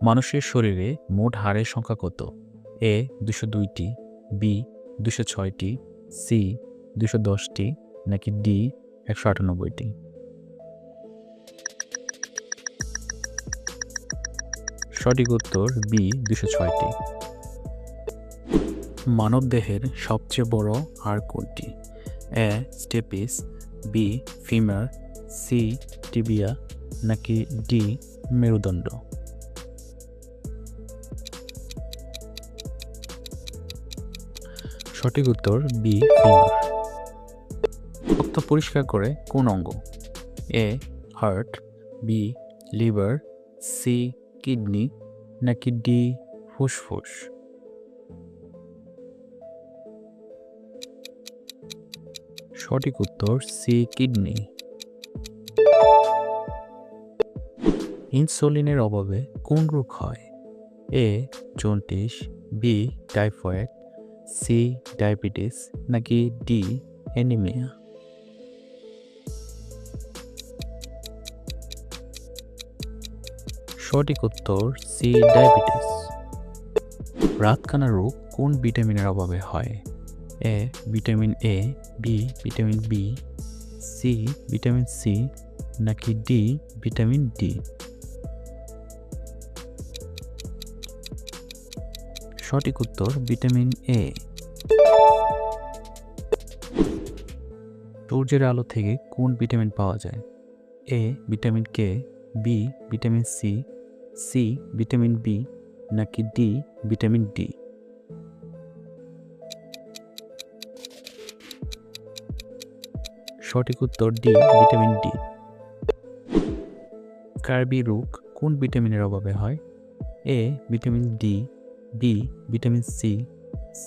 মানুষের শরীরে মোট হাড়ের সংখ্যা কত? এ ২০২টি, বি ২০৬টি, সি ২১০টি, নাকি ডি ১৯৮টি? সঠিক উত্তর বি ২০৬টি। মানবদেহের সবচেয়ে বড় হাড় কোনটি? A stapes, B femur, C tibia, নাকি ডি মেরুদণ্ড? সঠিক উত্তর বি ফিমার। রক্ত পরিষ্কার করে কোন অঙ্গ? A heart, B liver, C kidney, নাকি ডি ফুসফুস? সঠিক উত্তর সি কিডনি। ইনসুলিনের অভাবে কোন রোগ হয়? A jaundice, B typhoid, C diabetes, নাকি ডি অ্যানিমিয়া? সঠিক উত্তর সি ডায়াবেটিস। রাতকানা রোগ কোন ভিটামিনের অভাবে হয়? A vitamin A, B vitamin B, C vitamin C, নাকি ডি ভিটামিন ডি? সঠিক উত্তর ভিটামিন এ। সূর্যের আলো থেকে কোন ভিটামিন পাওয়া যায়? A vitamin K, B vitamin C, C vitamin B, নাকি ডি ভিটামিন ডি? সঠিক উত্তর ডি ভিটামিন ডি। কার্বি রোগ কোন ভিটামিনের অভাবে হয়? A vitamin D, B vitamin C,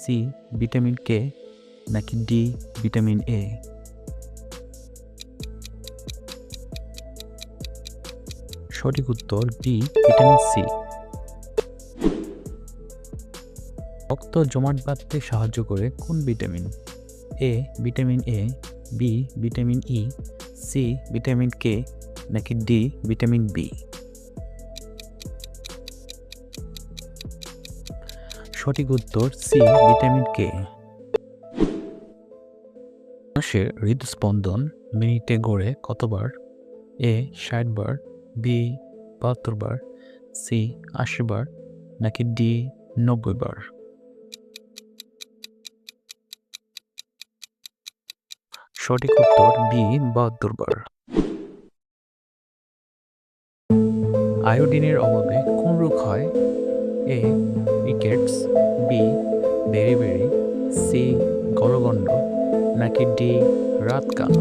C vitamin K, নাকি ডি ভিটামিন এ? সঠিক উত্তর ডি ভিটামিন সি। রক্ত জমাট বাঁধতে সাহায্য করে কোন vitamin? A vitamin A, B vitamin E, C vitamin K, নাকি ডি ভিটামিন বি? সঠিক উত্তর সি ভিটামিন কে। মানুষের হৃদস্পন্দন মিনিটে গড়ে কতবার? এ ৬০ বার, বি ৭২ বার, সি ৮০ বার, নাকি ডি ৯০ বার? সঠিক উত্তর বি ৭২ বার। আয়োডিনের অভাবে কোন রোগ হয়? এ রিকেটস, বি বেরি, সি গলগণ্ড, নাকি ডি রাতকানা?